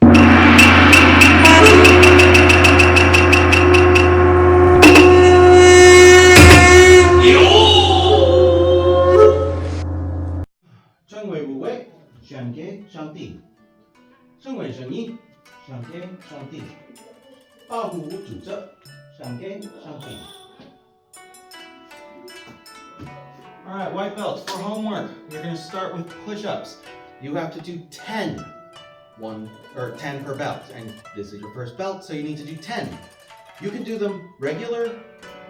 正位部位，向肩上地；正位声音，向肩上地；抱骨主着，向肩上地。All right, white belts for homework. We're going to start with push-ups. You have to do 10, 10 per belt, and this is your first belt, so you need to do 10. You can do them regular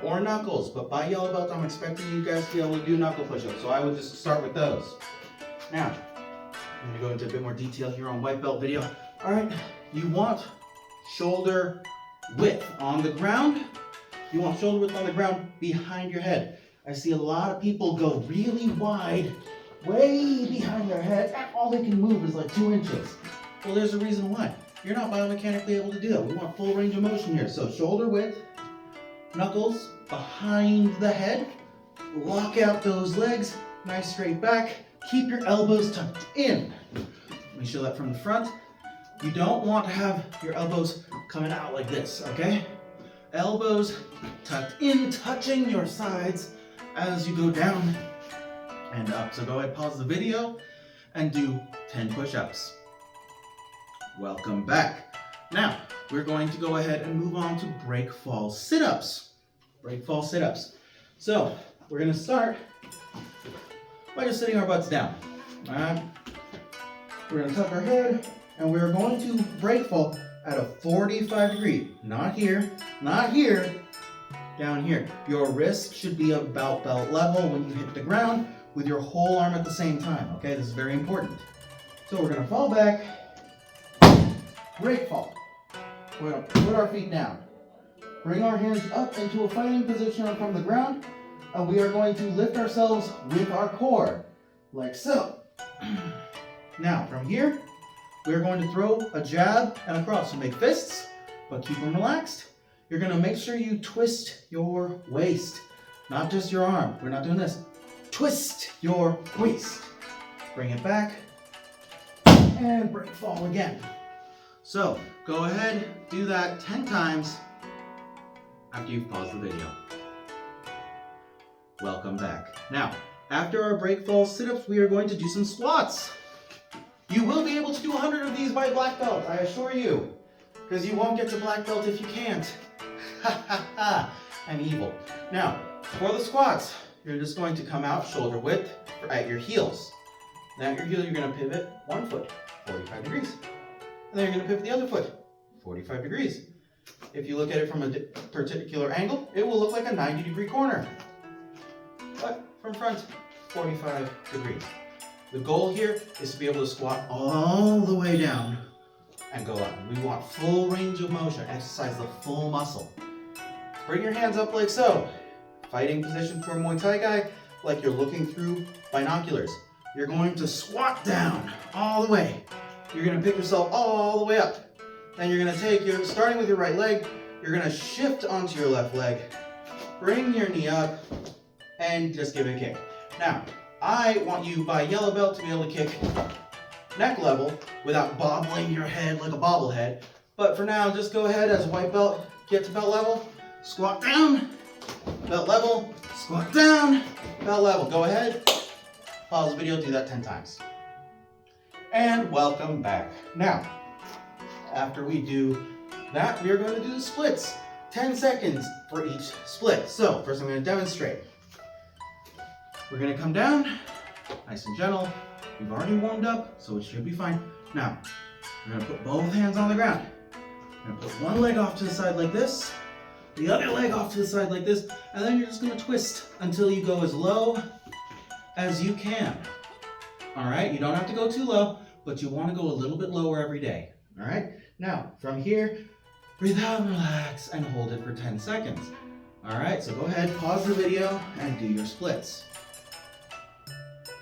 or knuckles, but by yellow belt, I'm expecting you guys to be able to do knuckle push-ups, so I would just start with those. Now, I'm going to go into a bit more detail here on white belt video. All right, you want shoulder width on the ground. You want shoulder width on the ground behind your head. I see a lot of people go really wide, way behind their head, and all they can move is like 2 inches. Well, there's a reason why. You're not biomechanically able to do that. We want full range of motion here. So shoulder width, knuckles behind the head, lock out those legs, nice straight back, keep your elbows tucked in. Let me show that from the front. You don't want to have your elbows coming out like this, okay? Elbows tucked in, touching your sides as you go down and up. So go ahead, pause the video and do 10 push-ups. Welcome back. Now, we're going to go ahead and move on to break fall sit-ups. Break fall sit-ups. So, we're going to start by just sitting our butts down. All right? We're going to tuck our head and we're going to break fall at a 45 degree. Not here, not here, down here. Your wrist should be about belt level when you hit the ground with your whole arm at the same time, okay? This is very important. So we're gonna fall back, break fall. We're gonna put our feet down. Bring our hands up into a fighting position from the ground, and we are going to lift ourselves with our core, like so. Now, from here, we're going to throw a jab and a cross. So make fists, but keep them relaxed. You're going to make sure you twist your waist, not just your arm. We're not doing this. Twist your waist. Bring it back, and break fall again. So, go ahead, do that 10 times after you've paused the video. Welcome back. Now, after our break fall sit-ups, we are going to do some squats. You will be able to do 100 of these by black belt, I assure you, because you won't get to black belt if you can't. Ha ha ha, I'm evil. Now, for the squats, you're just going to come out shoulder width at your heels. Now at your heel, you're going to pivot one foot, 45 degrees. And then you're going to pivot the other foot, 45 degrees. If you look at it from a particular angle, it will look like a 90-degree corner. But from front, 45 degrees. The goal here is to be able to squat all the way down and go up. We want full range of motion, exercise the full muscle. Bring your hands up like so. Fighting position for a Muay Thai guy, like you're looking through binoculars. You're going to squat down all the way. You're going to pick yourself all the way up. Then you're going to take your, starting with your right leg, you're going to shift onto your left leg. Bring your knee up and just give it a kick. Now, I want you by yellow belt to be able to kick neck level without bobbling your head like a bobblehead. But for now, just go ahead as white belt, get to belt level, squat down, belt level, squat down, belt level. Go ahead, pause the video, do that 10 times. And welcome back. Now, after we do that, we are going to do the splits. 10 seconds for each split. So, first I'm going to demonstrate. We're going to come down, nice and gentle. We've already warmed up, so it should be fine. Now, we're going to put both hands on the ground. We're going to put one leg off to the side like this, the other leg off to the side like this, and then you're just going to twist until you go as low as you can. All right, you don't have to go too low, but you want to go a little bit lower every day. All right, now from here, breathe out, relax, and hold it for 10 seconds. All right, so go ahead, pause the video, and do your splits.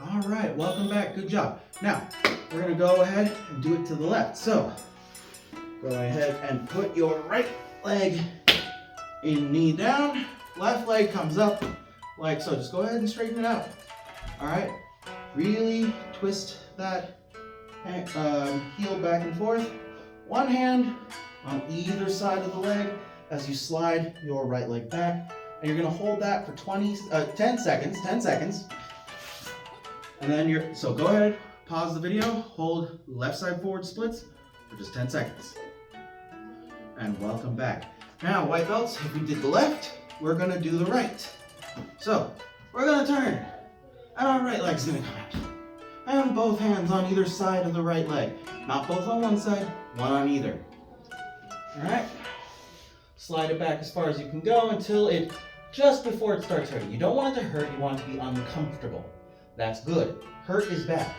All right, welcome back, good job. Now, we're gonna go ahead and do it to the left. So, go ahead and put your right leg in, knee down, left leg comes up like so. Just go ahead and straighten it out. All right, really twist that heel back and forth One hand on either side of the leg as you slide your right leg back. And you're gonna hold that for 10 seconds. And then so go ahead, pause the video, hold left side forward splits for just 10 seconds. And welcome back. Now, white belts, if we did the left, we're gonna do the right. So, we're gonna turn, and our right leg's gonna come out. And both hands on either side of the right leg. Not both on one side, one on either. All right? Slide it back as far as you can go until just before it starts hurting. You don't want it to hurt, you want it to be uncomfortable. That's good. Hurt is bad.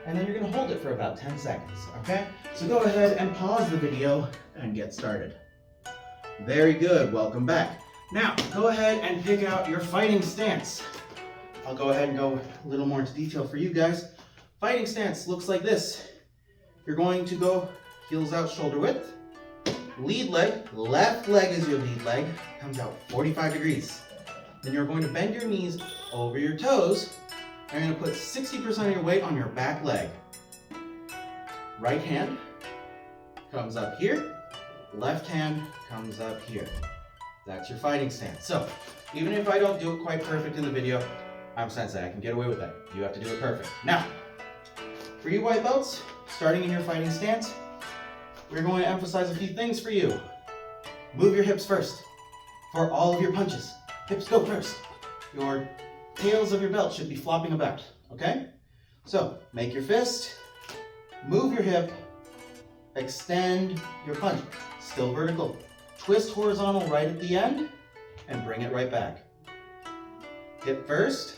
And then you're gonna hold it for about 10 seconds, okay? So go ahead and pause the video and get started. Very good, welcome back. Now, go ahead and pick out your fighting stance. I'll go ahead and go a little more into detail for you guys. Fighting stance looks like this. You're going to go heels out, shoulder width. Lead leg, left leg is your lead leg, comes out 45 degrees. Then you're going to bend your knees over your toes. And you're going to put 60% of your weight on your back leg. Right hand comes up here. Left hand comes up here. That's your fighting stance. So, even if I don't do it quite perfect in the video, I'm sensei, I can get away with that. You have to do it perfect. Now, for you white belts, starting in your fighting stance, we're going to emphasize a few things for you. Move your hips first for all of your punches. Hips go first. Your tails of your belt should be flopping about, okay? So, make your fist, move your hip, extend your punch. Still vertical. Twist horizontal right at the end, and bring it right back. Hip first,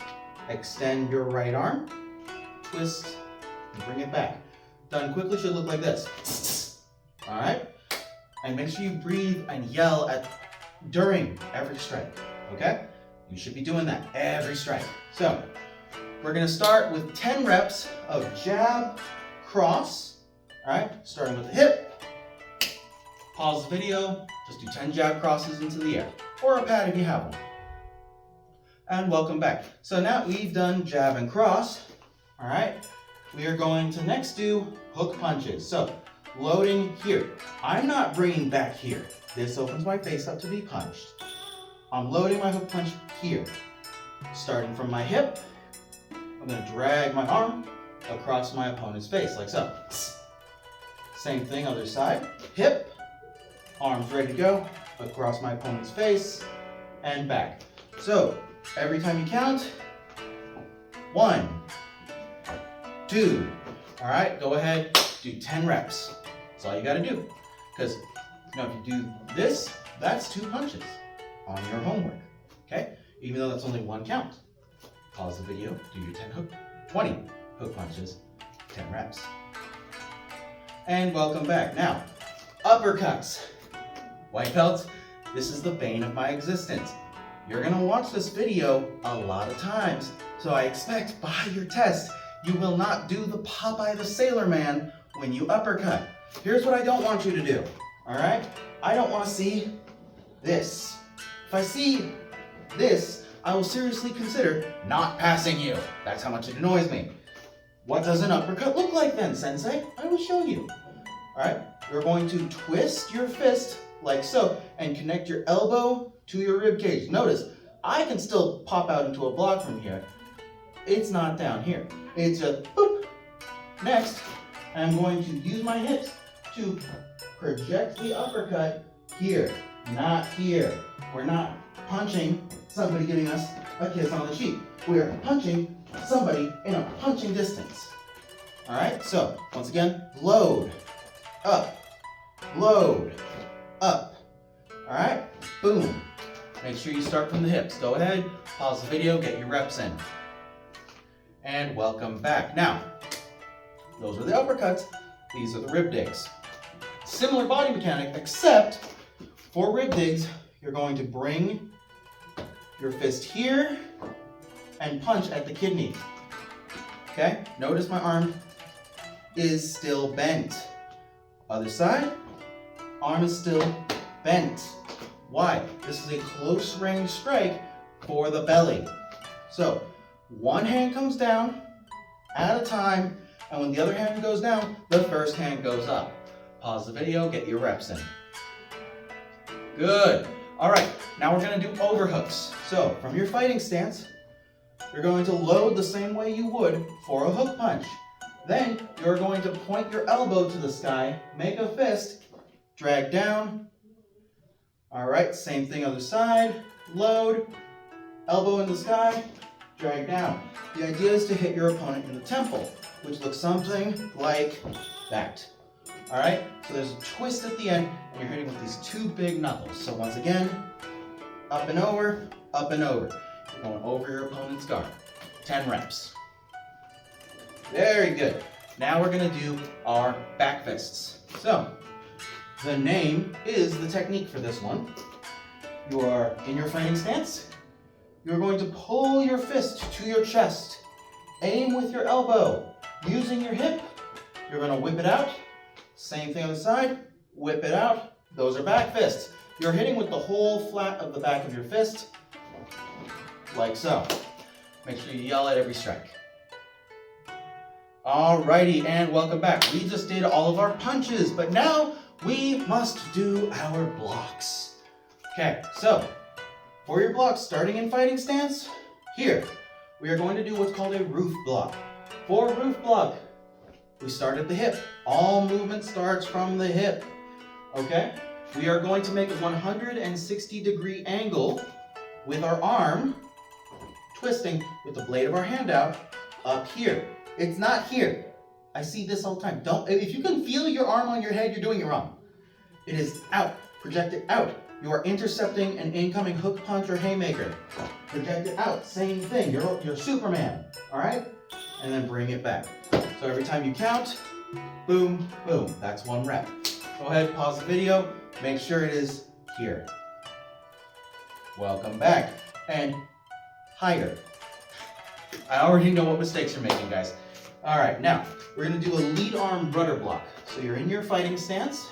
extend your right arm, twist, and bring it back. Done quickly should look like this. All right? And make sure you breathe and yell during every strike, okay? You should be doing that every strike. So, we're gonna start with 10 reps of jab, cross, all right? Starting with the hip. Pause the video, just do 10 jab crosses into the air, or a pad if you have one. And welcome back. So now we've done jab and cross, all right? We are going to next do hook punches. So, loading here. I'm not bringing back here. This opens my face up to be punched. I'm loading my hook punch here. Starting from my hip, I'm gonna drag my arm across my opponent's face, like so. Same thing, other side. Hip, arms ready to go, across my opponent's face, and back. So, every time you count, 1, 2, all right, go ahead, do 10 reps. That's all you gotta do. Because, if you do this, that's 2 punches on your homework, okay? Even though that's only 1 count. Pause the video, do your 20 hook punches, 10 reps. And welcome back. Now, uppercuts. White belts, this is the bane of my existence. You're gonna watch this video a lot of times, so I expect by your test, you will not do the Popeye the Sailor Man when you uppercut. Here's what I don't want you to do, all right? I don't wanna see this. If I see this, I will seriously consider not passing you. That's how much it annoys me. What does an uppercut look like then, Sensei? I will show you. All right, you're going to twist your fist like so and connect your elbow to your rib cage. Notice, I can still pop out into a block from here. It's not down here. It's just boop. Next, I'm going to use my hips to project the uppercut here, not here. We're not punching somebody giving us a kiss on the cheek. We're punching somebody in a punching distance. All right, so once again, load, up, load, up. All right, boom. Make sure you start from the hips. Go ahead, pause the video, get your reps in. And welcome back. Now, those are the uppercuts. These are the rib digs. Similar body mechanic, except for rib digs, you're going to bring your fist here and punch at the kidney. Okay, notice my arm is still bent. Other side, arm is still bent. Why? This is a close range strike for the belly. So, one hand comes down at a time, and when the other hand goes down, the first hand goes up. Pause the video, get your reps in. Good. All right, now we're gonna do overhooks. So from your fighting stance, you're going to load the same way you would for a hook punch. Then you're going to point your elbow to the sky, make a fist, drag down. All right, same thing other side, load, elbow in the sky, drag down. The idea is to hit your opponent in the temple, which looks something like that. All right, so there's a twist at the end, and you're hitting with these two big knuckles. So once again, up and over, up and over. You're going over your opponent's guard. 10 reps. Very good. Now we're gonna do our back fists. So, the name is the technique for this one. You are in your fighting stance. You're going to pull your fist to your chest. Aim with your elbow. Using your hip, you're gonna whip it out. Same thing on the side, whip it out. Those are back fists. You're hitting with the whole flat of the back of your fist, like so. Make sure you yell at every strike. Alrighty, and welcome back. We just did all of our punches, but now we must do our blocks. Okay, so for your blocks, starting in fighting stance, here, we are going to do what's called a roof block. For a roof block, we start at the hip. All movement starts from the hip, okay? We are going to make a 160-degree angle with our arm, twisting with the blade of our hand out, up here. It's not here. I see this all the time. If you can feel your arm on your head, you're doing it wrong. It is out, project it out. You are intercepting an incoming hook punch or haymaker. Project it out, same thing. You're Superman, all right? And then bring it back. So every time you count, boom, boom. That's 1 rep. Go ahead, pause the video. Make sure it is here. Welcome back. And higher. I already know what mistakes you're making, guys. All right, now we're gonna do a lead arm rudder block. So you're in your fighting stance.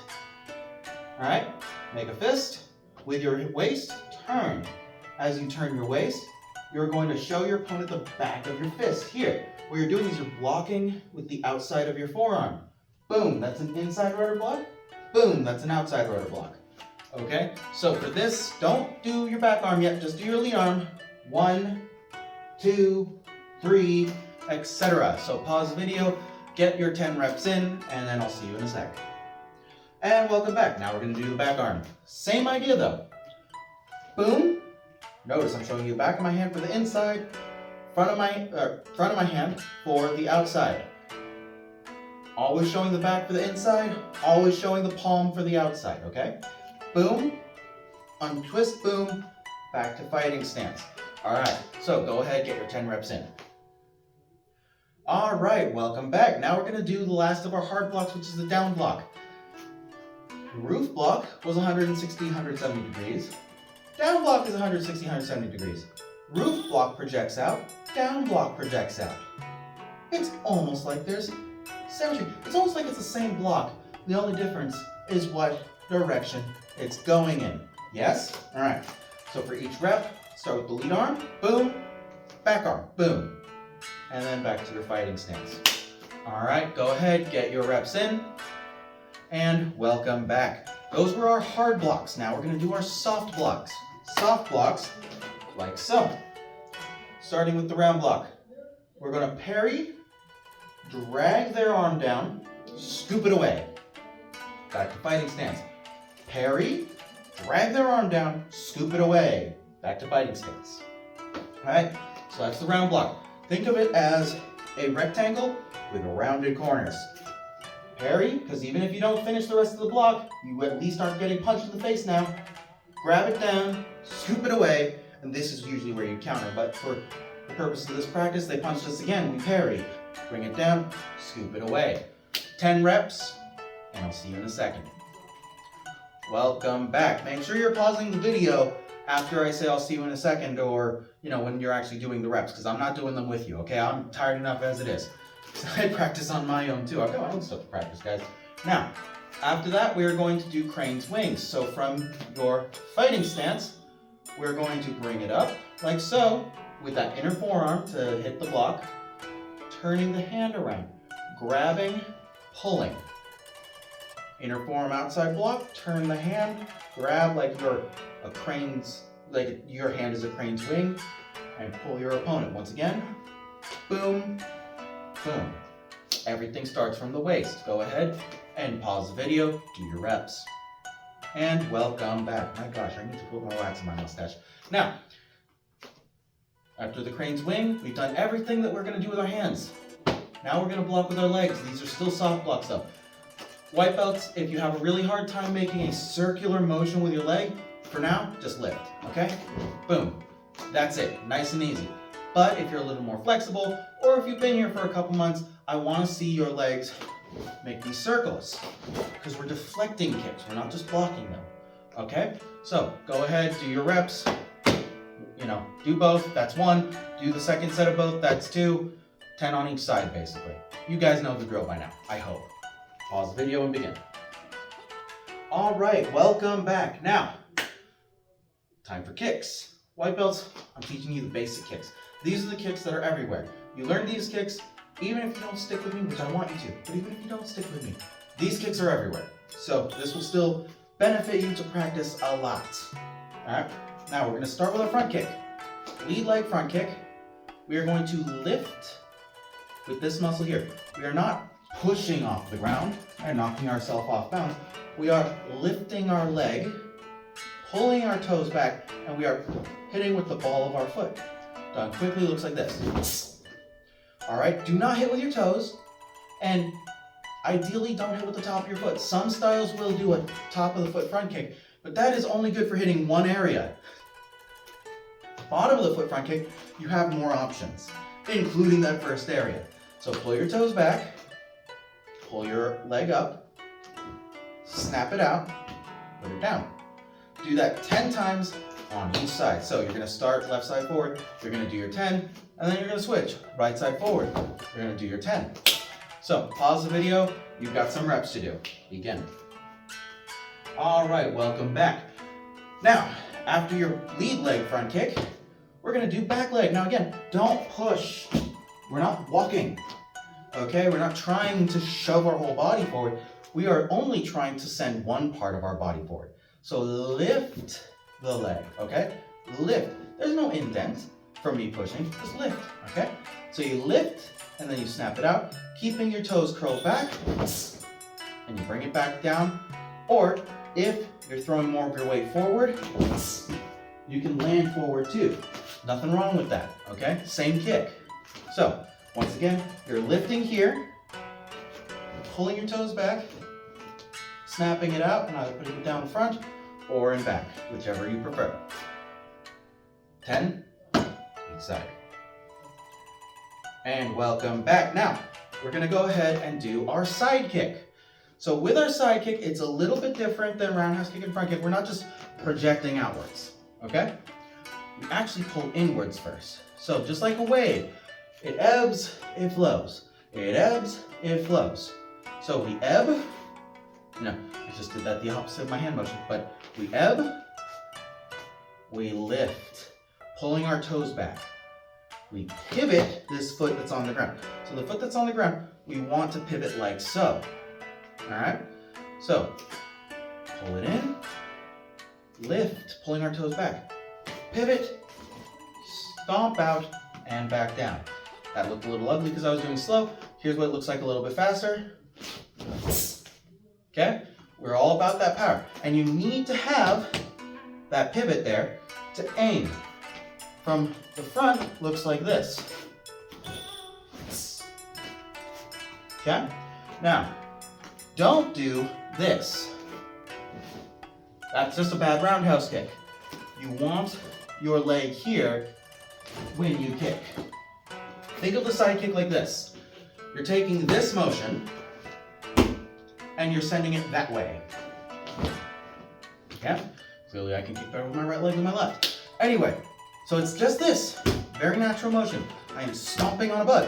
All right, make a fist with your waist, turn. As you turn your waist, you're going to show your opponent the back of your fist here. What you're doing is you're blocking with the outside of your forearm. Boom, that's an inside rudder block. Boom, that's an outside rudder block. Okay, so for this, don't do your back arm yet, just do your lead arm. 1, 2, 3, etc. So pause the video, get your 10 reps in, and then I'll see you in a sec. And welcome back. Now we're gonna do the back arm. Same idea though. Boom. Notice I'm showing you the back of my hand for the inside, front of my hand for the outside. Always showing the back for the inside, always showing the palm for the outside, okay? Boom, untwist, boom, back to fighting stance. All right, so go ahead, get your 10 reps in. All right, welcome back. Now we're gonna do the last of our hard blocks, which is the down block. Roof block was 160, 170 degrees. Down block is 160, 170 degrees. Roof block projects out, down block projects out. It's almost like there's symmetry. It's almost like it's the same block. The only difference is what direction it's going in. Yes? All right. So for each rep, start with the lead arm, boom, back arm, boom. And then back to your fighting stance. All right, go ahead, get your reps in. And welcome back. Those were our hard blocks. Now we're gonna do our soft blocks. Soft blocks, like so. Starting with the round block. We're gonna parry, drag their arm down, scoop it away. Back to fighting stance. Parry, drag their arm down, scoop it away. Back to fighting stance. All right, so that's the round block. Think of it as a rectangle with rounded corners. Parry, because even if you don't finish the rest of the block, you at least aren't getting punched in the face now. Grab it down, scoop it away, and this is usually where you counter, but for the purpose of this practice, they punched us again, we parry. Bring it down, scoop it away. 10 reps, and I'll see you in a second. Welcome back. Make sure you're pausing the video after I say I'll see you in a second, or when you're actually doing the reps, because I'm not doing them with you, okay? I'm tired enough as it is. So I practice on my own too. I've got my own stuff to practice, guys. Now, after that, we're going to do crane's wings. So from your fighting stance, we're going to bring it up like so, with that inner forearm to hit the block, turning the hand around, grabbing, pulling. Inner forearm outside block, turn the hand, grab like you're a crane's, like your hand is a crane's wing, and pull your opponent. Once again, boom, boom. Everything starts from the waist. Go ahead and pause the video, do your reps. And welcome back. My gosh, I need to put more wax in my mustache. Now, after the crane's wing, we've done everything that we're gonna do with our hands. Now we're gonna block with our legs. These are still soft blocks though. White belts, if you have a really hard time making a circular motion with your leg, for now, just lift, okay? Boom. That's it, nice and easy. But if you're a little more flexible, or if you've been here for a couple months, I wanna see your legs make these circles, because we're deflecting kicks, we're not just blocking them, okay? So, go ahead, do your reps, do both, that's 1. Do the second set of both, that's 2. 10 on each side, basically. You guys know the drill by now, I hope. Pause the video and begin. All right, welcome back. Now, time for kicks. White belts, I'm teaching you the basic kicks. These are the kicks that are everywhere. You learn these kicks, even if you don't stick with me, which I want you to, but even if you don't stick with me, these kicks are everywhere. So this will still benefit you to practice a lot. All right, now we're gonna start with our front kick. Lead leg front kick. We are going to lift with this muscle here. We are not pushing off the ground and knocking ourselves off balance. We are lifting our leg, pulling our toes back, and we are hitting with the ball of our foot. Done quickly, looks like this. All right, do not hit with your toes, and ideally don't hit with the top of your foot. Some styles will do a top of the foot front kick, but that is only good for hitting one area. Bottom of the foot front kick, you have more options, including that first area. So pull your toes back, pull your leg up, snap it out, put it down. Do that 10 times on each side. So you're gonna start left side forward, you're gonna do your 10, and then you're gonna switch. Right side forward, you're gonna do your 10. So pause the video, you've got some reps to do. Begin. All right, welcome back. Now, after your lead leg front kick, we're gonna do back leg. Now again, don't push. We're not walking, okay? We're not trying to shove our whole body forward. We are only trying to send one part of our body forward. So lift the leg, okay? Lift. There's no indent from me pushing, just lift, okay? So you lift, and then you snap it out, keeping your toes curled back, and you bring it back down. Or if you're throwing more of your weight forward, you can land forward too. Nothing wrong with that, okay? Same kick. So, once again, you're lifting here, pulling your toes back, snapping it out, and either putting it down in front or in back, whichever you prefer. 10, each side. And welcome back. Now, we're gonna go ahead and do our side kick. So with our side kick, it's a little bit different than roundhouse kick and front kick. We're not just projecting outwards, okay? We actually pull inwards first. So just like a wave, it ebbs, it flows. It ebbs, it flows. So we ebb. No, I just did that the opposite of my hand motion. But we ebb, we lift, pulling our toes back. We pivot this foot that's on the ground. So the foot that's on the ground, we want to pivot like so. All right? So, pull it in, lift, pulling our toes back. Pivot, stomp out, and back down. That looked a little ugly because I was doing slow. Here's what it looks like a little bit faster. Okay? We're all about that power. And you need to have that pivot there to aim. From the front, looks like this. Okay? Now, don't do this. That's just a bad roundhouse kick. You want your leg here when you kick. Think of the side kick like this. You're taking this motion and you're sending it that way. Okay? Clearly I can kick better with my right leg than my left. Anyway, so it's just this. Very natural motion. I am stomping on a bud.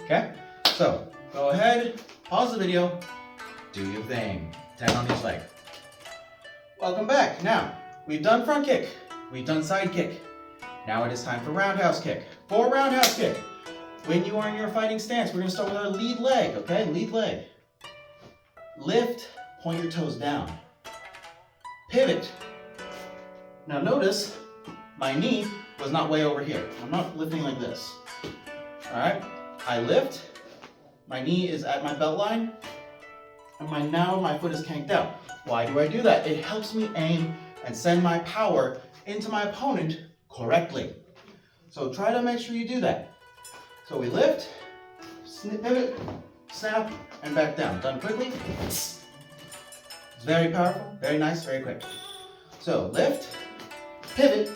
Okay? So, go ahead, pause the video, do your thing. 10 on each leg. Welcome back. Now, we've done front kick. We've done side kick. Now it is time for roundhouse kick. For roundhouse kick, when you are in your fighting stance, we're going to start with our lead leg, okay? Lead leg. Lift, point your toes down. Pivot. Now notice, my knee was not way over here. I'm not lifting like this. All right? I lift, my knee is at my belt line, and now my foot is kanked out. Why do I do that? It helps me aim and send my power into my opponent correctly. So try to make sure you do that. So we lift, pivot, snap, and back down. Done quickly. It's very powerful, very nice, very quick. So lift, pivot,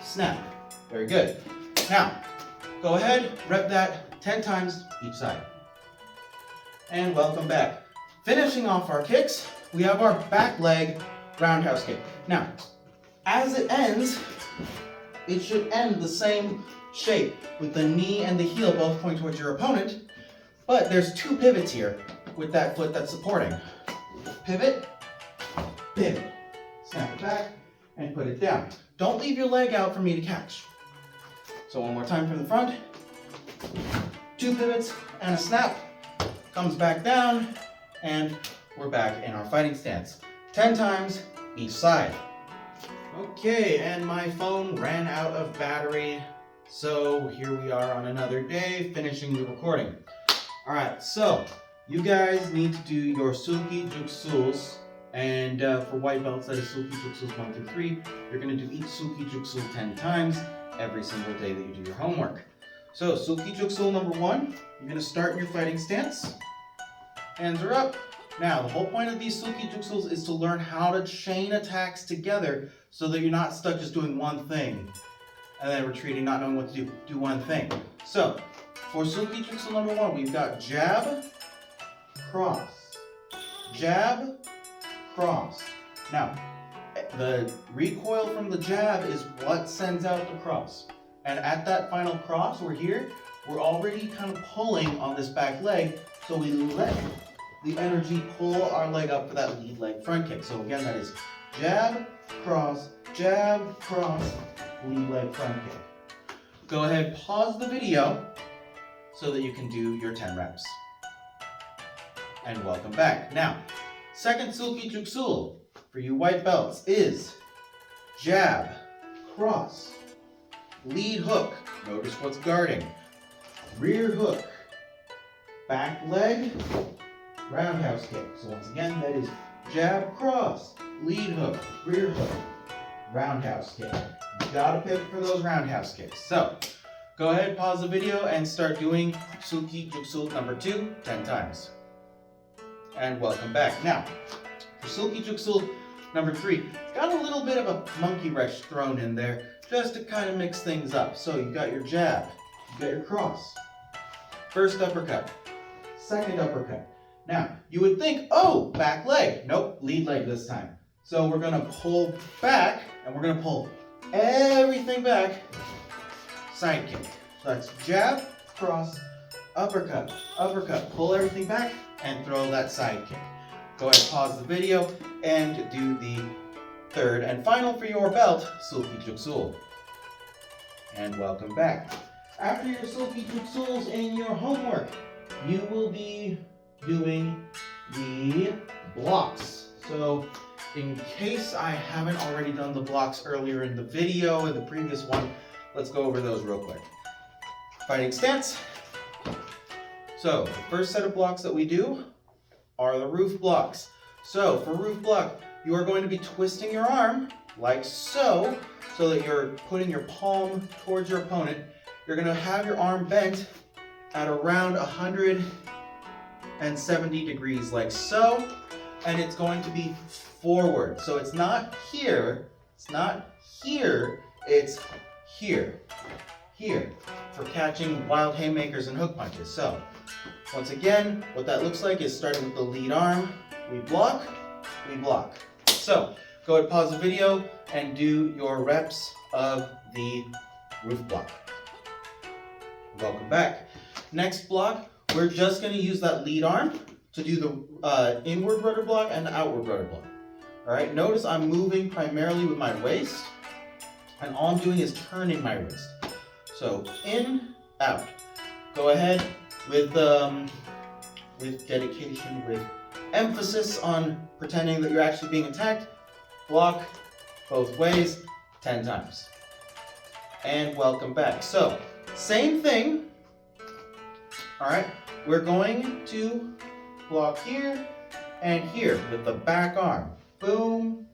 snap. Very good. Now, go ahead, rep that 10 times each side. And welcome back. Finishing off our kicks, we have our back leg roundhouse kick. Now, as it ends, it should end the same shape with the knee and the heel both pointing towards your opponent, but there's two pivots here with that foot that's supporting. Pivot, pivot, snap it back, and put it down. Don't leave your leg out for me to catch. So one more time from the front. Two pivots and a snap. Comes back down, and we're back in our fighting stance. 10 times each side. Okay, and my phone ran out of battery, so here we are on another day finishing the recording. All right, so you guys need to do your Sulki Jutsus, and for white belts, that is Sulki Jutsus 1 through 3. You're going to do each Sulki Jutsu 10 times every single day that you do your homework. So Sulki Jutsu number 1, you're going to start in your fighting stance. Hands are up. Now, the whole point of these Sulki Jutsus is to learn how to chain attacks together so that you're not stuck just doing one thing and then retreating, not knowing what to do. Do one thing. So, for Sulki Jutsu number 1, we've got jab, cross, jab, cross. Now, the recoil from the jab is what sends out the cross. And at that final cross, we're already kind of pulling on this back leg, so we let the energy pull our leg up for that lead leg front kick. So again, that is jab, cross, lead leg front kick. Go ahead, pause the video so that you can do your 10 reps. And welcome back. Now, second Sulki Jutsu for you white belts is jab, cross, lead hook. Notice what's guarding. Rear hook, back leg, roundhouse kick. So once again, that is jab, cross, lead hook, rear hook, roundhouse kick. You gotta pivot for those roundhouse kicks. So go ahead, pause the video, and start doing Sulki Jutsu number 2 10 times. And welcome back. Now, for Sulki Jutsu number 3, it's got a little bit of a monkey wrench thrown in there just to kind of mix things up. So you got your jab, you got your cross, first uppercut, second uppercut. Now, you would think, oh, back leg. Nope, lead leg this time. So we're going to pull back, and we're going to pull everything back, side kick. So that's jab, cross, uppercut, pull everything back, and throw that side kick. Go ahead, pause the video, and do the third and final for your belt, Sulki Jutsu. And welcome back. After your Sulki Jutsus and your homework, you will be doing the blocks. So in case I haven't already done the blocks earlier in the video, in the previous one, let's go over those real quick. Fighting stance. So the first set of blocks that we do are the roof blocks. So for roof block, you are going to be twisting your arm like so that you're putting your palm towards your opponent. You're going to have your arm bent at around 170 degrees like so, and it's going to be forward. So it's not here, it's here, for catching wild haymakers and hook punches. So once again, what that looks like is starting with the lead arm, we block. So go ahead, pause the video, and do your reps of the roof block. Welcome back. Next block, we're just going to use that lead arm to do the inward rotor block and the outward rotor block. All right, notice I'm moving primarily with my waist, and all I'm doing is turning my wrist. So in, out, go ahead with dedication, with emphasis on pretending that you're actually being attacked. Block both ways 10 times. And welcome back. So, same thing. All right, we're going to block here and here with the back arm. Boom,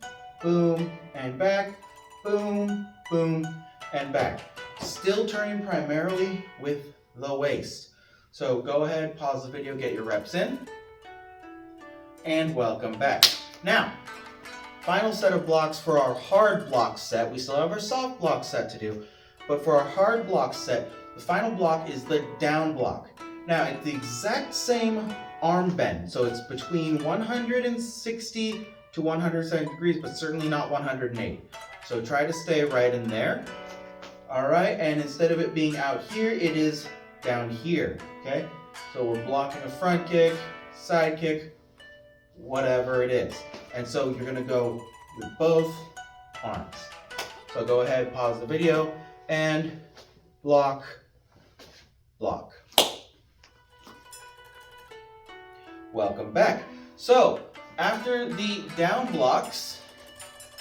boom, and back. Boom, boom, and back. Still turning primarily with the waist. So go ahead, pause the video, get your reps in, and welcome back. Now, final set of blocks for our hard block set. We still have our soft block set to do, but for our hard block set, the final block is the down block. Now, it's the exact same arm bend, so it's between 160 to 170 degrees, but certainly not 180. So try to stay right in there. All right, and instead of it being out here, it is down here, okay? So we're blocking a front kick, side kick, whatever it is. And so you're gonna go with both arms. So go ahead, pause the video, and block, block. Welcome back. So after the down blocks,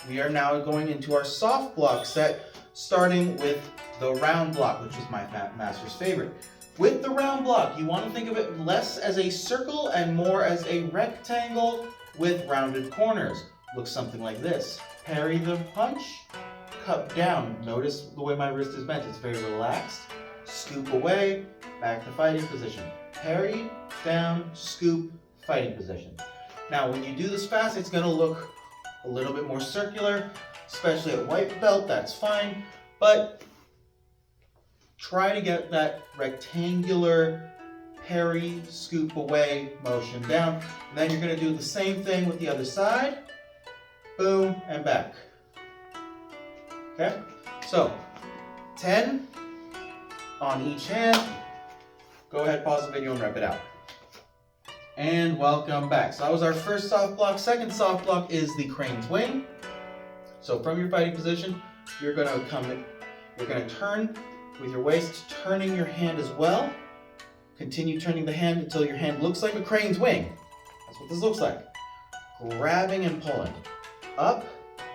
we are now going into our soft block set, starting with the round block, which is my master's favorite. With the round block, you want to think of it less as a circle and more as a rectangle with rounded corners. Looks something like this. Parry the punch, cup down. Notice the way my wrist is bent. It's very relaxed. Scoop away, back to fighting position. Parry, down, scoop, fighting position. Now, when you do this fast, it's going to look a little bit more circular, especially at white belt. That's fine, but try to get that rectangular parry, scoop away motion down. And then you're going to do the same thing with the other side. Boom, and back. Okay? So, 10 on each hand. Go ahead, pause the video and rep it out. And welcome back. So that was our first soft block. Second soft block is the crane's wing. So from your fighting position, you're going to turn with your waist, turning your hand as well. Continue turning the hand until your hand looks like a crane's wing. That's what this looks like. Grabbing and pulling. Up,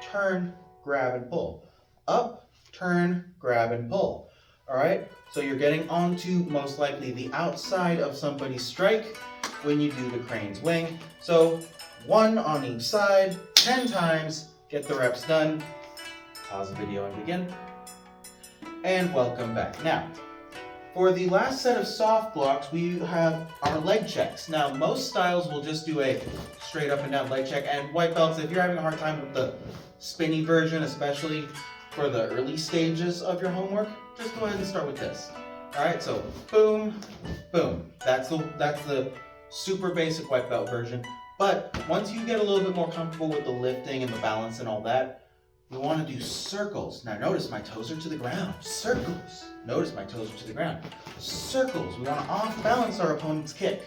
turn, grab and pull. Up, turn, grab and pull. All right? So you're getting onto most likely the outside of somebody's strike when you do the crane's wing. So 1 on each side, 10 times, get the reps done. Pause the video and begin. And welcome back. Now, for the last set of soft blocks, we have our leg checks. Now, most styles will just do a straight up and down leg check, and white belts, if you're having a hard time with the spinny version, especially for the early stages of your homework, just go ahead and start with this. All right, so boom, boom. That's the super basic white belt version. But once you get a little bit more comfortable with the lifting and the balance and all that, we want to do circles. Now notice my toes are to the ground. Circles. Notice my toes are to the ground. Circles. We want to off-balance our opponent's kick.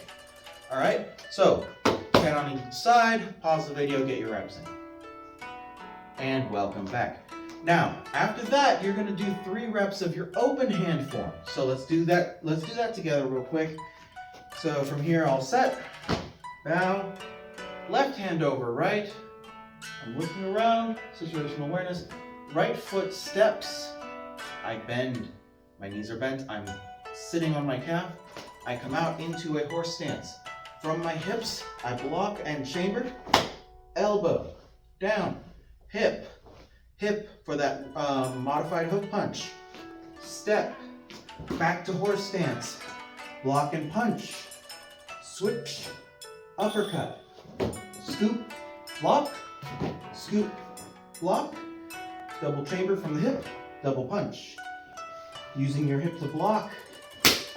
All right? So, 10 on each side. Pause the video, get your reps in. And welcome back. Now, after that, you're going to do 3 reps of your open hand form. So let's do that. Let's do that together real quick. So from here, all set. Bow. Left hand over right. I'm looking around, situational awareness. Right foot steps. I bend. My knees are bent. I'm sitting on my calf. I come out into a horse stance. From my hips, I block and chamber. Elbow, down, hip, hip for that modified hook punch. Step, back to horse stance. Block and punch. Switch, uppercut. Scoop, block. Scoop, block, double chamber from the hip, double punch. Using your hip to block,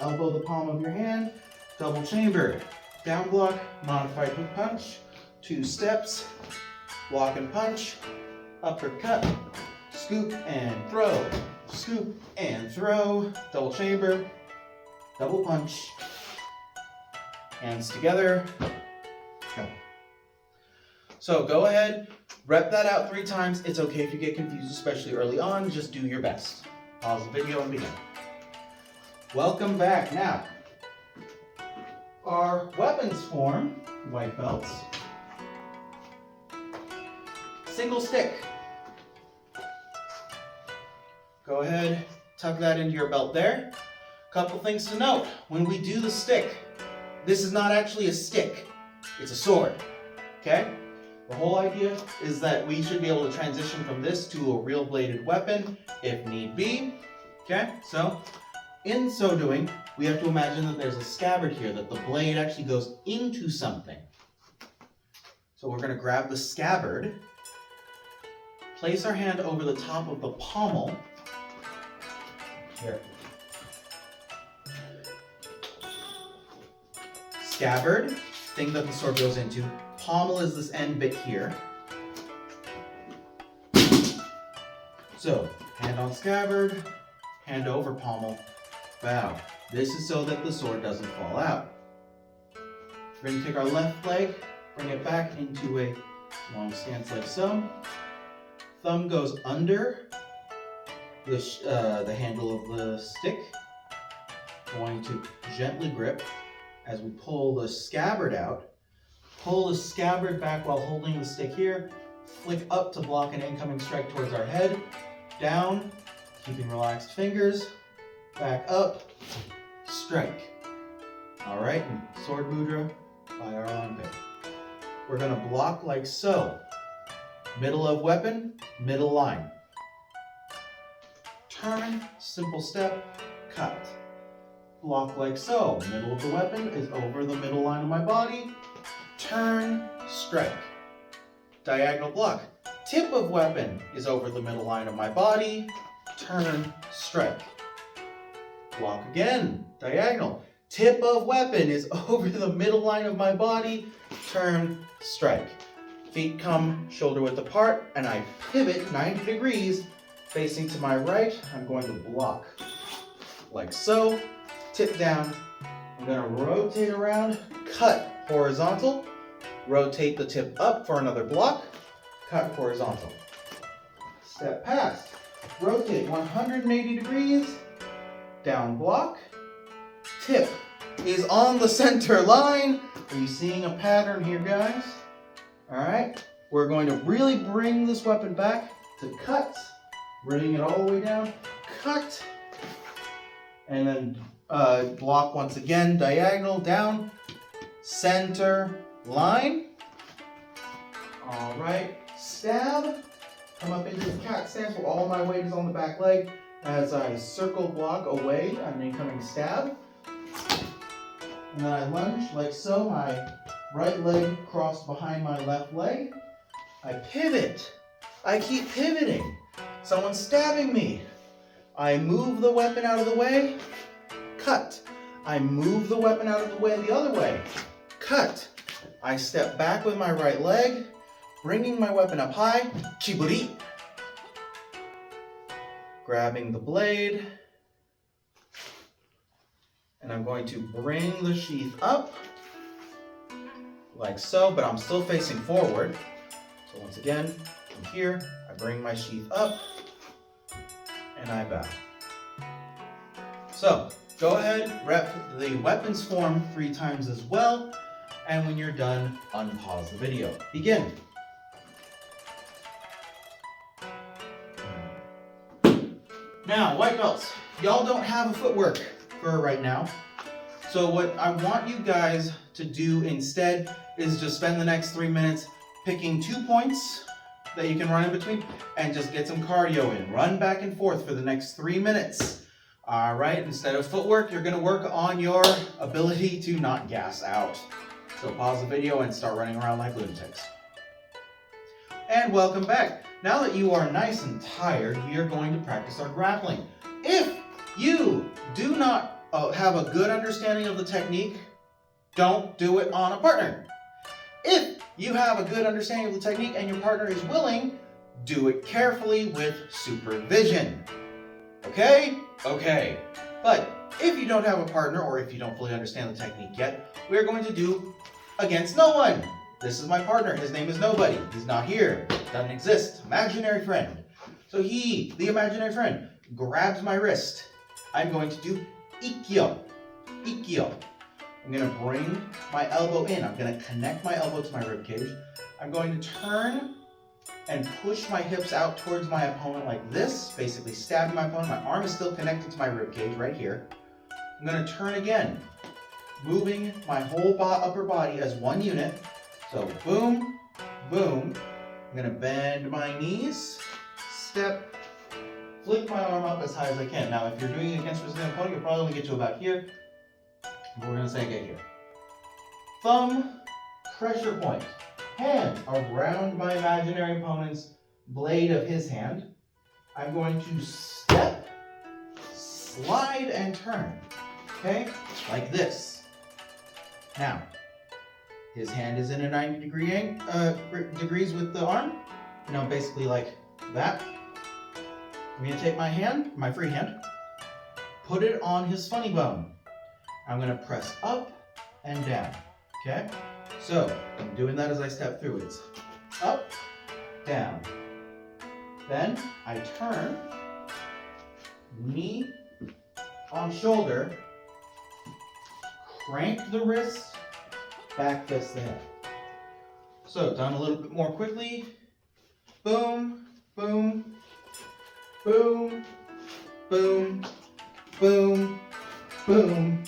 elbow the palm of your hand, double chamber, down block, modified hook punch, 2 steps, block and punch, uppercut, scoop and throw, double chamber, double punch, hands together, go. So go ahead, rep that out 3 times. It's okay if you get confused, especially early on. Just do your best. Pause the video and begin. Welcome back. Now, our weapons form, white belts, single stick. Go ahead, tuck that into your belt there. Couple things to note. When we do the stick, this is not actually a stick, it's a sword, okay? The whole idea is that we should be able to transition from this to a real bladed weapon if need be, okay? So, in so doing, we have to imagine that there's a scabbard here, that the blade actually goes into something. So we're going to grab the scabbard, place our hand over the top of the pommel. Here. Scabbard, thing that the sword goes into. Pommel is this end bit here. So, hand on scabbard, hand over pommel, bow. This is so that the sword doesn't fall out. We're going to take our left leg, bring it back into a long stance like so. Thumb goes under the handle of the stick. Going to gently grip as we pull the scabbard out. Pull the scabbard back while holding the stick here. Flick up to block an incoming strike towards our head. Down, keeping relaxed fingers. Back up, strike. All right, and sword mudra by our armpit. We're going to block like so. Middle of weapon, middle line. Turn, simple step, cut. Block like so. Middle of the weapon is over the middle line of my body. Turn, strike. Diagonal block. Tip of weapon is over the middle line of my body. Turn, strike. Block again. Diagonal. Tip of weapon is over the middle line of my body. Turn, strike. Feet come shoulder width apart, and I pivot 90 degrees facing to my right. I'm going to block like so. Tip down. I'm going to rotate around, cut horizontal, rotate the tip up for another block, cut horizontal. Step past, rotate 180 degrees, down block, tip is on the center line. Are you seeing a pattern here, guys? All right, we're going to really bring this weapon back to cut, bring it all the way down, cut, and then block once again, diagonal, down, center, line. All right, stab, come up into the cat stance where all my weight is on the back leg as I circle block away an incoming stab. And then I lunge like so, my right leg crossed behind my left leg. I pivot. I keep pivoting. Someone's stabbing me. I move the weapon out of the way. Cut. I move the weapon out of the way the other way. Cut. I step back with my right leg, bringing my weapon up high. Chiburi. Grabbing the blade. And I'm going to bring the sheath up. Like so, but I'm still facing forward. So once again, from here, I bring my sheath up, and I bow. So, go ahead, rep the weapons form 3 times as well, and when you're done, unpause the video. Begin. Now, white belts, y'all don't have a footwork for right now. So what I want you guys to do instead is just spend the next 3 minutes picking 2 points that you can run in between and just get some cardio in. Run back and forth for the next 3 minutes. All right, instead of footwork, you're gonna work on your ability to not gas out. So pause the video and start running around like lunatics. And welcome back. Now that you are nice and tired, we are going to practice our grappling. If you do not have a good understanding of the technique, don't do it on a partner. If you have a good understanding of the technique and your partner is willing, do it carefully with supervision. Okay? Okay. But if you don't have a partner or if you don't fully understand the technique yet, we're going to do against no one. This is my partner. His name is Nobody. He's not here. Doesn't exist. Imaginary friend. So he, the imaginary friend, grabs my wrist. I'm going to do ikkyo. Ikkyo. I'm going to bring my elbow in. I'm going to connect my elbow to my rib cage. I'm going to turn and push my hips out towards my opponent like this, basically stabbing my opponent. My arm is still connected to my rib cage right here. I'm going to turn again, moving my whole upper body as one unit. So boom, boom. I'm going to bend my knees, step, flick my arm up as high as I can. Now, if you're doing it against resistant opponent, you'll probably only get to about here. But we're going to say get here. Thumb, pressure point. Hand around my imaginary opponent's blade of his hand. I'm going to step, slide, and turn. Okay? Like this. Now, his hand is in a 90 degrees with the arm. You know, basically like that. I'm going to take my hand, my free hand, put it on his funny bone. I'm going to press up and down. Okay? So, I'm doing that as I step through. It's up, down. Then I turn, knee on shoulder, crank the wrist, back fist the head. So, done a little bit more quickly. Boom, boom, boom, boom, boom, boom,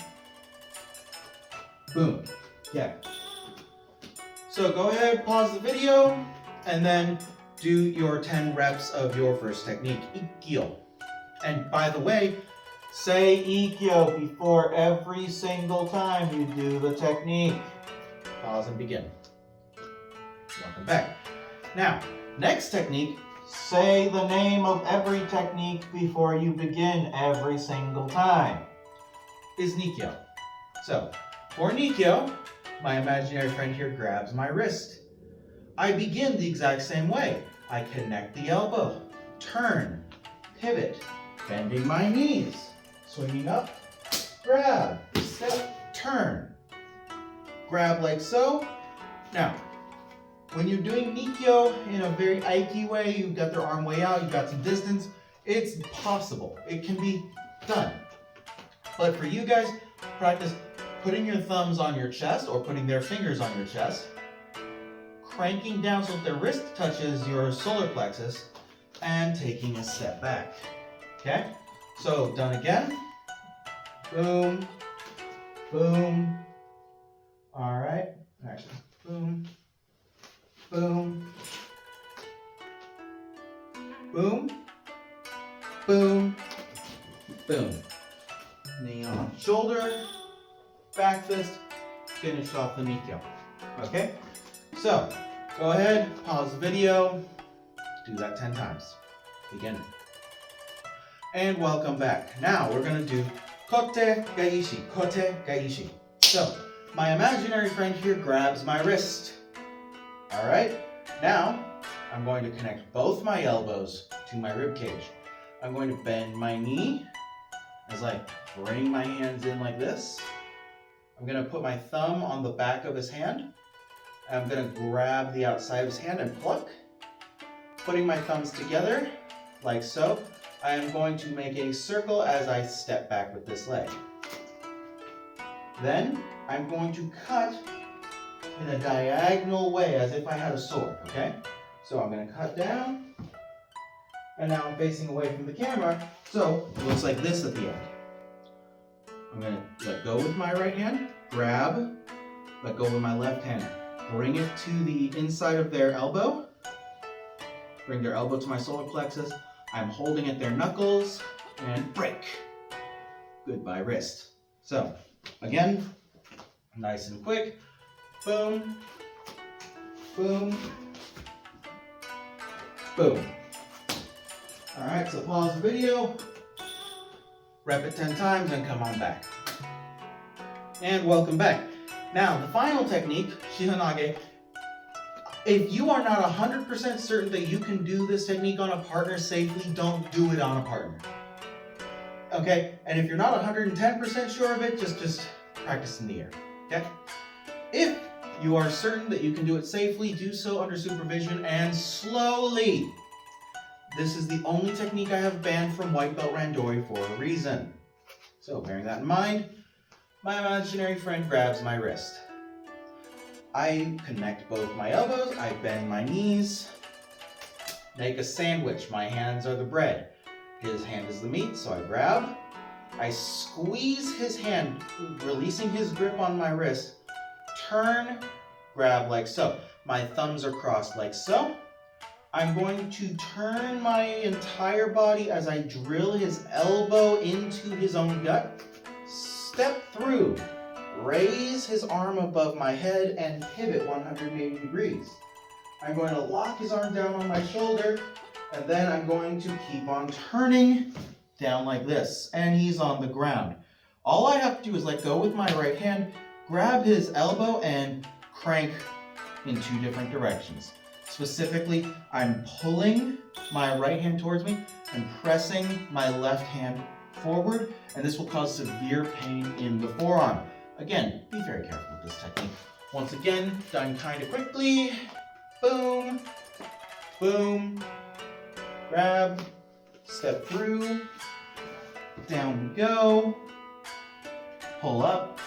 boom. Yeah. So go ahead, pause the video, and then do your 10 reps of your first technique, Ikkyo. And by the way, say Ikkyo before every single time you do the technique. Pause and begin. Welcome back. Now, next technique, say the name of every technique before you begin every single time, is Nikkyo. So, for Nikkyo, my imaginary friend here grabs my wrist. I begin the exact same way. I connect the elbow, turn, pivot, bending my knees, swinging up, grab, step, turn. Grab like so. Now, when you're doing Nikkyo in a very Aiki way, you've got their arm way out, you've got some distance, it's possible. It can be done. But for you guys, practice putting your thumbs on your chest or putting their fingers on your chest, cranking down so that their wrist touches your solar plexus, and taking a step back. Okay? So, done again. Boom, boom. All right. Actually, boom, boom, boom, boom, boom. Knee on shoulder, back fist, finish off the Nikkyo. Okay? So, go ahead, pause the video, do that 10 times. Begin. And welcome back. Now, we're going to do Kote Gaishi, Kote Gaishi. So, my imaginary friend here grabs my wrist. Alright? Now, I'm going to connect both my elbows to my rib cage. I'm going to bend my knee as I bring my hands in like this. I'm going to put my thumb on the back of his hand. I'm going to grab the outside of his hand and pluck. Putting my thumbs together, like so. I am going to make a circle as I step back with this leg. Then, I'm going to cut in a diagonal way as if I had a sword, okay? So I'm going to cut down, and now I'm facing away from the camera, so it looks like this at the end. I'm going to let go with my right hand, grab, let go with my left hand, bring it to the inside of their elbow, bring their elbow to my solar plexus, I'm holding at their knuckles, and break. Goodbye wrist. So, again, nice and quick, boom, boom, boom. All right, so pause the video, rep it 10 times, and come on back. And welcome back. Now, the final technique, Shihanage. If you are not 100% certain that you can do this technique on a partner safely, don't do it on a partner. Okay? And if you're not 110% sure of it, just practice in the air. Okay? If you are certain that you can do it safely, do so under supervision and slowly. This is the only technique I have banned from White Belt Randori for a reason. So, bearing that in mind, my imaginary friend grabs my wrist. I connect both my elbows, I bend my knees, make a sandwich. My hands are the bread. His hand is the meat, so I grab. I squeeze his hand, releasing his grip on my wrist. Turn, grab like so. My thumbs are crossed like so. I'm going to turn my entire body as I drill his elbow into his own gut. Step through, raise his arm above my head and pivot 180 degrees. I'm going to lock his arm down on my shoulder, and then I'm going to keep on turning down like this, and he's on the ground. All I have to do is let go with my right hand, grab his elbow, and crank in 2 different directions. Specifically, I'm pulling my right hand towards me and pressing my left hand forward, and this will cause severe pain in the forearm. Again, be very careful with this technique. Once again, done kind of quickly. Boom, boom, grab, step through, down we go, pull up,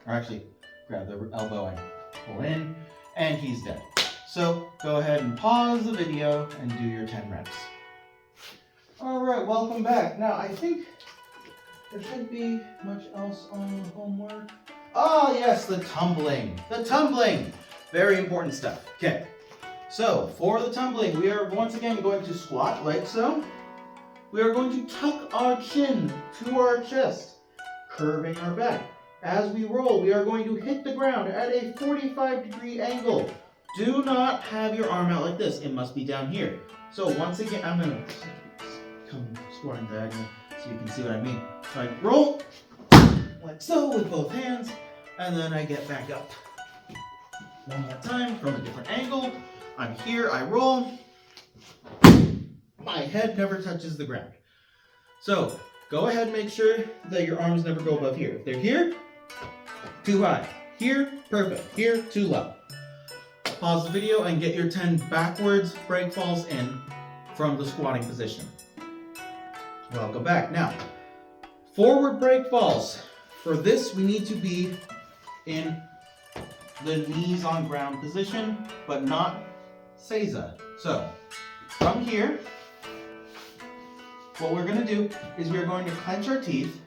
or actually grab the elbow and pull in, and he's dead. So go ahead and pause the video and do your 10 reps. All right, welcome back. Now I think there shouldn't be much else on the homework. Oh yes, the tumbling. The tumbling. Very important stuff. Okay, so for the tumbling, we are once again going to squat like so. We are going to tuck our chin to our chest, curving our back. As we roll, we are going to hit the ground at a 45-degree angle. Do not have your arm out like this. It must be down here. So once again, I'm going to come squatting diagonally so you can see what I mean. So I roll like so with both hands, and then I get back up. One more time from a different angle. I'm here, I roll. My head never touches the ground. So go ahead and make sure that your arms never go above here. If they're here, too high. Here, perfect. Here, too low. Pause the video and get your 10 backwards break falls in from the squatting position. Welcome back. Now, forward break falls. For this, we need to be in the knees on ground position, but not seiza. So, from here, what we're going to do is we're going to clench our teeth,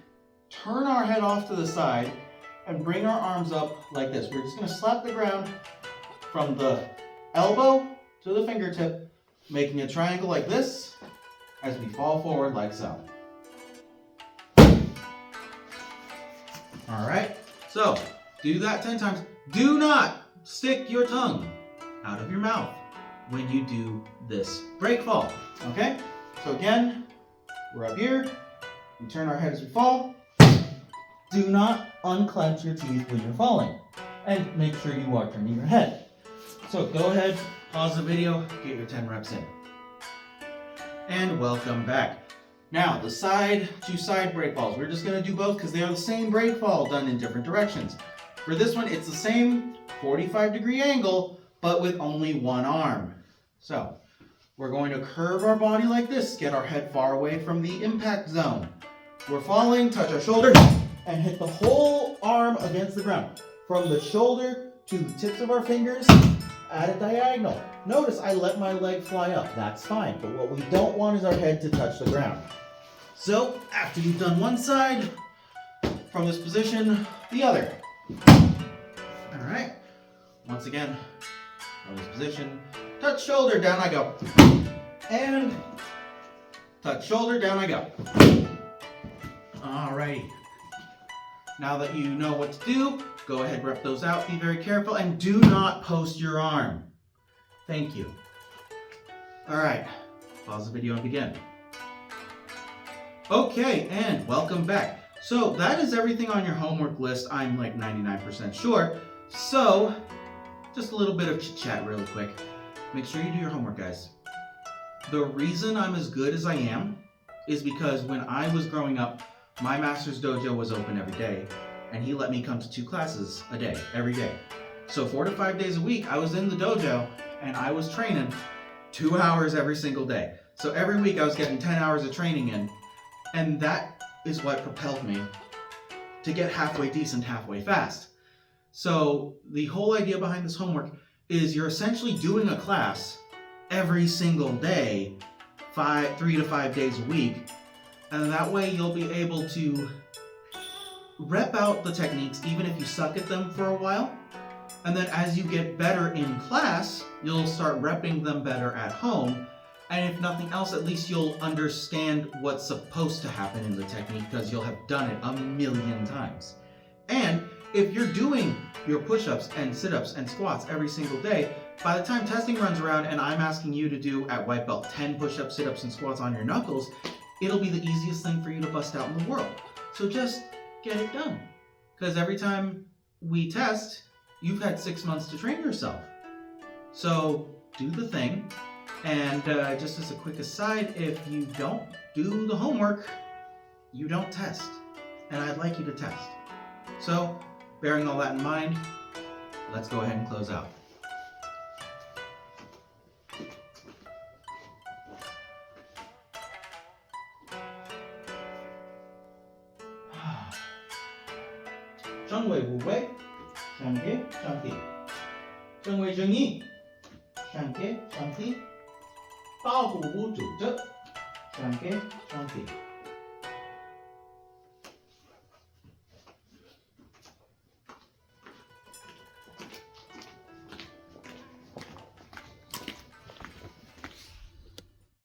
turn our head off to the side, and bring our arms up like this. We're just going to slap the ground from the elbow to the fingertip, making a triangle like this as we fall forward like so. All right, so do that 10 times. Do not stick your tongue out of your mouth when you do this break fall, okay? So again, we're up here, we turn our head as we fall. Do not unclench your teeth when you're falling, and make sure you are turning your head. So go ahead, pause the video, get your 10 reps in. And welcome back. Now, the side to side break falls. We're just gonna do both because they are the same break fall done in different directions. For this one, it's the same 45-degree angle, but with only one arm. So, we're going to curve our body like this, get our head far away from the impact zone. We're falling, touch our shoulder, and hit the whole arm against the ground. From the shoulder to the tips of our fingers, at a diagonal. Notice I let my leg fly up. That's fine, but what we don't want is our head to touch the ground. So, after you've done one side, from this position, the other. All right, once again, from this position, touch shoulder, down I go. And touch shoulder, down I go. All righty. Now that you know what to do, go ahead, rep those out, be very careful, and do not post your arm. Thank you. All right, pause the video and begin. Okay, and welcome back. So that is everything on your homework list, I'm like 99% sure. So, just a little bit of chit chat really quick. Make sure you do your homework, guys. The reason I'm as good as I am is because when I was growing up, my master's dojo was open every day, and he let me come to 2 classes a day, every day. So 4 to 5 days a week, I was in the dojo, and I was training 2 hours every single day. So every week I was getting 10 hours of training in, and that is what propelled me to get halfway decent, halfway fast. So the whole idea behind this homework is you're essentially doing a class every single day, 3 to 5 days a week, and that way you'll be able to rep out the techniques even if you suck at them for a while. And then as you get better in class, you'll start repping them better at home. And if nothing else, at least you'll understand what's supposed to happen in the technique because you'll have done it a million times. And if you're doing your push-ups and sit-ups and squats every single day, by the time testing runs around and I'm asking you to do at white belt 10 push-ups, sit-ups, and squats on your knuckles, it'll be the easiest thing for you to bust out in the world. So just get it done. Because every time we test, you've had 6 months to train yourself. So do the thing. And just as a quick aside, if you don't do the homework, you don't test. And I'd like you to test. So, bearing all that in mind, let's go ahead and close out. 정位无为，上给上帝；正位正义，上给上帝；保护无主者，上给上帝。